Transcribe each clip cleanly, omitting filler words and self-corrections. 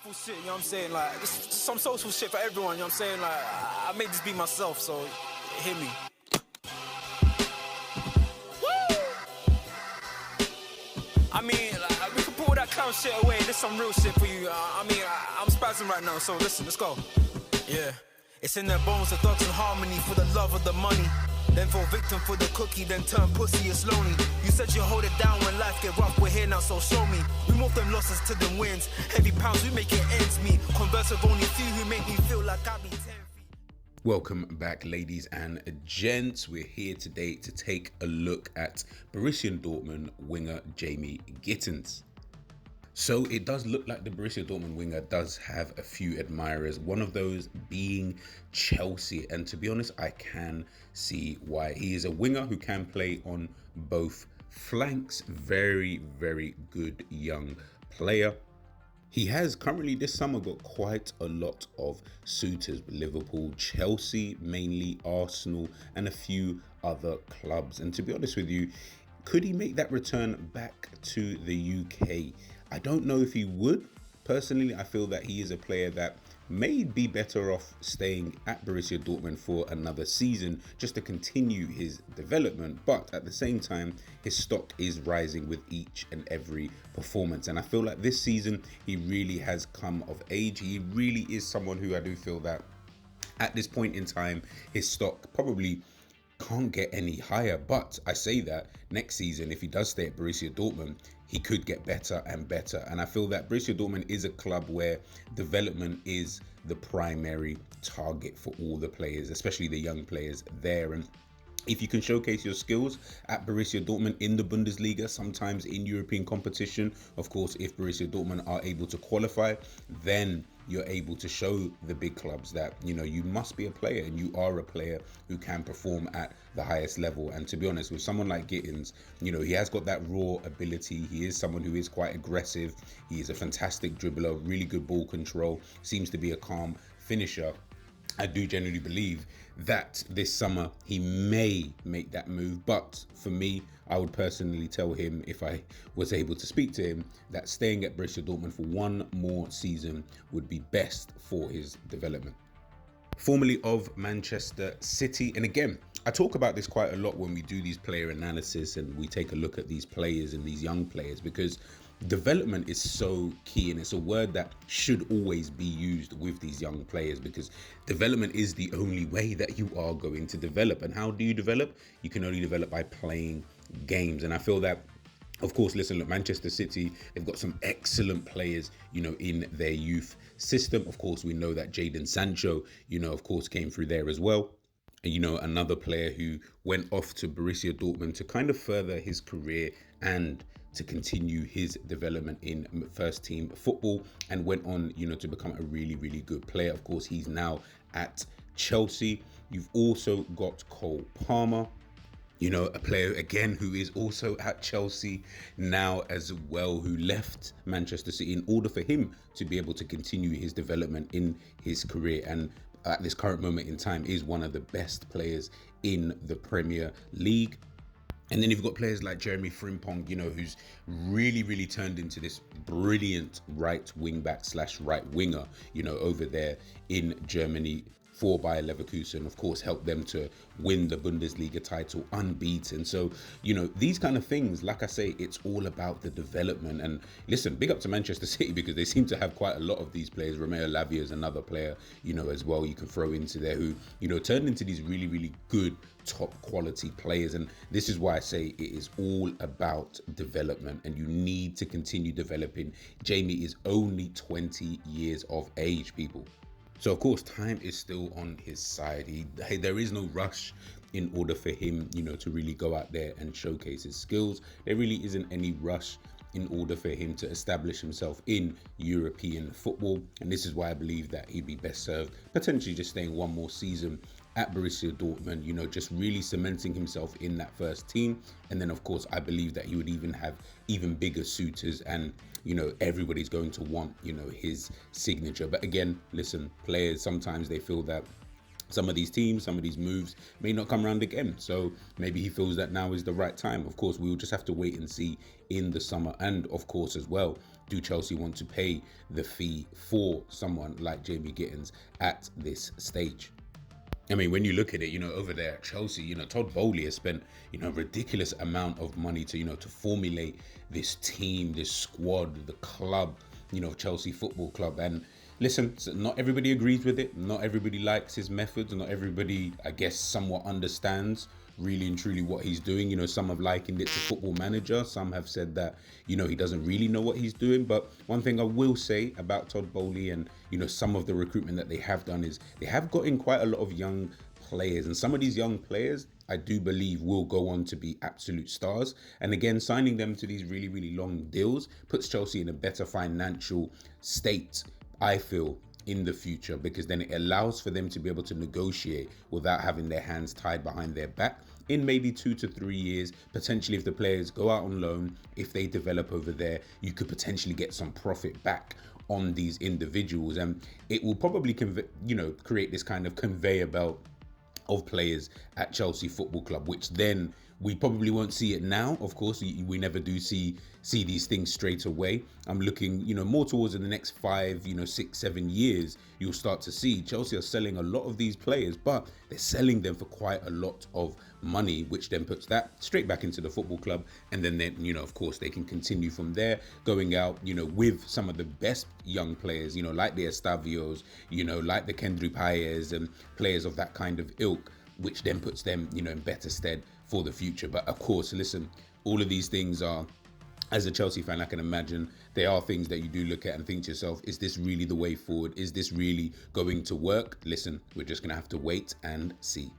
Soulful shit, you know what I'm saying? Like, just some soulful shit for everyone, you know what I'm saying? Like, I made this be myself, so hear me. Woo! I mean, like, we can put all that clown shit away. There's some real shit for you. I'm spazzing right now, so listen, let's go. Yeah. It's in their bones, the thugs in harmony for the love of the money. Then fall victim for the cookie, then turn pussy, it's lonely. You said you hold it down when life get rough, we're here now, so show me. We move them losses to them wins. Heavy pounds, we make it ends meet. Converse with only few who make me feel like I be 10 feet. Welcome back, ladies and gents. We're here today to take a look at Borussia Dortmund winger Jamie Gittens. So it does look like the Borussia Dortmund winger does have a few admirers, one of those being Chelsea. And to be honest, I can see why. He is a winger who can play on both flanks. Very, very good young player. He has currently this summer got quite a lot of suitors: Liverpool, Chelsea, mainly Arsenal, and a few other clubs. And to be honest with you, could he make that return back to the UK? I don't know if he would. Personally, I feel that he is a player that may be better off staying at Borussia Dortmund for another season just to continue his development. But at the same time, his stock is rising with each and every performance. And I feel like this season, he really has come of age. He really is someone who I do feel that at this point in time, his stock probably can't get any higher. But I say that next season, if he does stay at Borussia Dortmund, he could get better and better. And I feel that Borussia Dortmund is a club where development is the primary target for all the players, especially the young players there. And if you can showcase your skills at Borussia Dortmund in the Bundesliga, sometimes in European competition, of course, if Borussia Dortmund are able to qualify, then you're able to show the big clubs that, you know, you must be a player and you are a player who can perform at the highest level. And to be honest, with someone like Gittens, you know, he has got that raw ability. He is someone who is quite aggressive. He is a fantastic dribbler, really good ball control, seems to be a calm finisher. I do genuinely believe that this summer he may make that move, but for me, I would personally tell him, if I was able to speak to him, that staying at Borussia Dortmund for one more season would be best for his development. Formerly of Manchester City, and again, I talk about this quite a lot when we do these player analysis and we take a look at these players and these young players, because development is so key, and it's a word that should always be used with these young players, because development is the only way that you are going to develop. And how do you develop? You can only develop by playing games. And I feel that, of course, listen, look, Manchester City, they've got some excellent players, you know, in their youth system. Of course, we know that Jadon Sancho, you know, of course, came through there as well. And, you know, another player who went off to Borussia Dortmund to kind of further his career and to continue his development in first team football, and went on, you know, to become a really, really good player. Of course, he's now at Chelsea. You've also got Cole Palmer, you know, a player again who is also at Chelsea now as well, who left Manchester City in order for him to be able to continue his development in his career, and at this current moment in time is one of the best players in the Premier League. And then you've got players like Jeremy Frimpong, you know, who's really, really turned into this brilliant right wing back / right winger, you know, over there in Germany for Bayer Leverkusen. Of course, helped them to win the Bundesliga title unbeaten. So, you know, these kind of things, like I say, it's all about the development. And listen, big up to Manchester City, because they seem to have quite a lot of these players. Romeo Lavia is another player, you know, as well, you can throw into there, who, you know, turned into these really, really good top quality players. And this is why I say it is all about development, and you need to continue developing. Jamie is only 20 years of age, people. So, of course, time is still on his side. There is no rush in order for him, you know, to really go out there and showcase his skills. There really isn't any rush in order for him to establish himself in European football. And this is why I believe that he'd be best served potentially just staying one more season at Borussia Dortmund, you know, just really cementing himself in that first team. And then, of course, I believe that he would even have even bigger suitors, and, you know, everybody's going to want, you know, his signature. But again, listen, players, sometimes they feel that some of these teams, some of these moves may not come around again. So maybe he feels that now is the right time. Of course, we will just have to wait and see in the summer. And of course, as well, do Chelsea want to pay the fee for someone like Jamie Gittens at this stage? I mean, when you look at it, over there at Chelsea, Todd Boehly has spent, a ridiculous amount of money to, to formulate this team, this squad, the club, Chelsea Football Club. And listen, not everybody agrees with it. Not everybody likes his methods. Not everybody, I guess, somewhat understands really and truly what he's doing. Some have likened it to Football Manager. Some have said that, he doesn't really know what he's doing. But one thing I will say about Todd Boehly and, some of the recruitment that they have done is they have got in quite a lot of young players. And some of these young players, I do believe, will go on to be absolute stars. And again, signing them to these really, really long deals puts Chelsea in a better financial state, I feel, in the future, because then it allows for them to be able to negotiate without having their hands tied behind their back in maybe 2 to 3 years. Potentially, if the players go out on loan, if they develop over there, you could potentially get some profit back on these individuals, and it will probably create this kind of conveyor belt of players at Chelsea Football Club, which then we probably won't see it now. Of course, we never do see these things straight away. I'm looking, more towards in the next 5, 6, 7 years, you'll start to see Chelsea are selling a lot of these players, but they're selling them for quite a lot of money, which then puts that straight back into the football club. And then, of course, they can continue from there, going out, with some of the best young players, like the Estavios, like the Kendrick Paez and players of that kind of ilk, which then puts them, in better stead for the future. But of course, listen, all of these things are, as a Chelsea fan, I can imagine they are things that you do look at and think to yourself, is this really the way forward? Is this really going to work? Listen, we're just going to have to wait and see.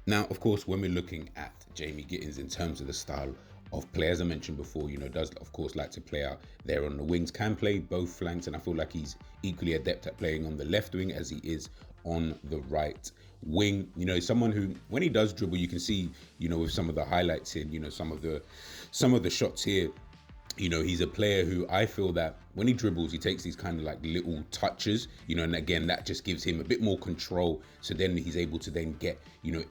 Now, of course, when we're looking at Jamie Gittens in terms of the style of play, as I mentioned before, does of course like to play out there on the wings, can play both flanks, and I feel like he's equally adept at playing on the left wing as he is on the right wing. Someone who, when he does dribble, you can see, with some of the highlights here, some of the shots here, he's a player who I feel that when he dribbles, he takes these kind of like little touches, and again, that just gives him a bit more control. So then he's able to then get,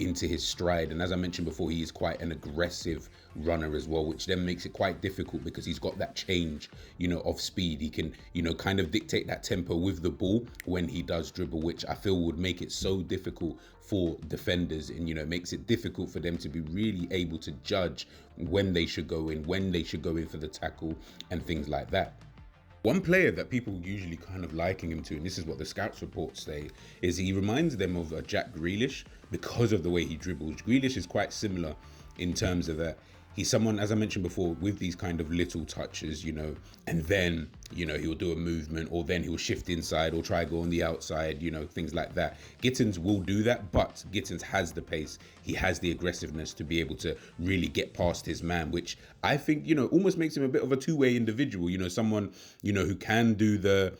into his stride. And as I mentioned before, he is quite an aggressive runner as well, which then makes it quite difficult because he's got that change, of speed. He can, kind of dictate that tempo with the ball when he does dribble, which I feel would make it so difficult for defenders, and makes it difficult for them to be really able to judge when they should go in for the tackle and things like that. One player that people usually kind of liken him to, and this is what the scouts reports say, is he reminds them of Jack Grealish because of the way he dribbles. Grealish is quite similar in terms of that. He's someone, as I mentioned before, with these kind of little touches, and then, he'll do a movement, or then he'll shift inside or try go on the outside, things like that. Gittens will do that, but Gittens has the pace. He has the aggressiveness to be able to really get past his man, which I think, almost makes him a bit of a two-way individual, someone, who can do the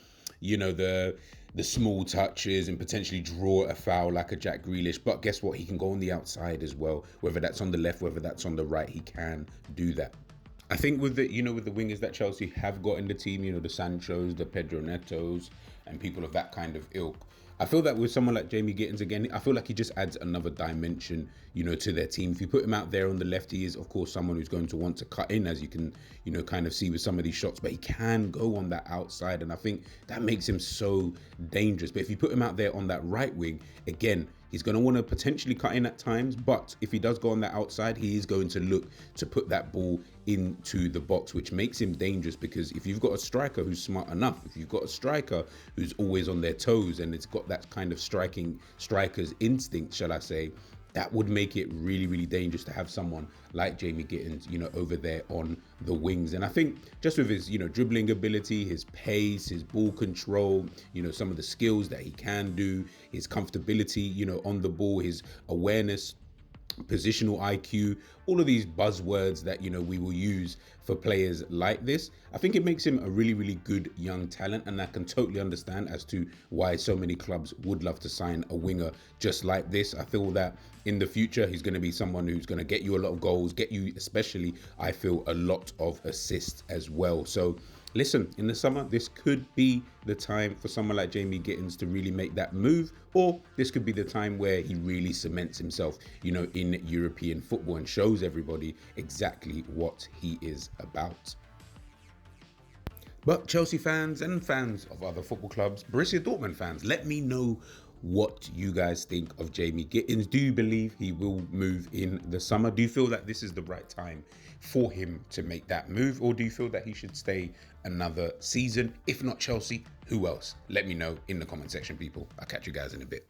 small touches and potentially draw a foul like a Jack Grealish. But guess what? He can go on the outside as well. Whether that's on the left, whether that's on the right, he can do that. I think with the, with the wingers that Chelsea have got in the team, the Sanchos, the Pedro Netos, and people of that kind of ilk, I feel that with someone like Jamie Gittens, again, I feel like he just adds another dimension, to their team. If you put him out there on the left, he is, of course, someone who's going to want to cut in, as you can, kind of see with some of these shots, but he can go on that outside, and I think that makes him so dangerous. But if you put him out there on that right wing, again, he's going to want to potentially cut in at times, but if he does go on that outside, he is going to look to put that ball into the box, which makes him dangerous, because if you've got a striker who's smart enough, if you've got a striker who's always on their toes and it's got that kind of striker's instinct, shall I say, that would make it really, really dangerous to have someone like Jamie Gittens, over there on the wings. And I think just with his, dribbling ability, his pace, his ball control, some of the skills that he can do, his comfortability, on the ball, his awareness, positional IQ, all of these buzzwords that, we will use for players like this, I think it makes him a really, really good young talent. And I can totally understand as to why so many clubs would love to sign a winger just like this. I feel that in the future, he's going to be someone who's going to get you a lot of goals, get you, especially, I feel, a lot of assists as well. So listen, in the summer, this could be the time for someone like Jamie Gittens to really make that move, or this could be the time where he really cements himself, you know, in European football and shows everybody exactly what he is about. But Chelsea fans and fans of other football clubs, Borussia Dortmund fans, let me know what you guys think of Jamie Gittens. Do you believe he will move in the summer? Do you feel that this is the right time for him to make that move? Or do you feel that he should stay another season? If not Chelsea, who else? Let me know in the comment section, people. I'll catch you guys in a bit.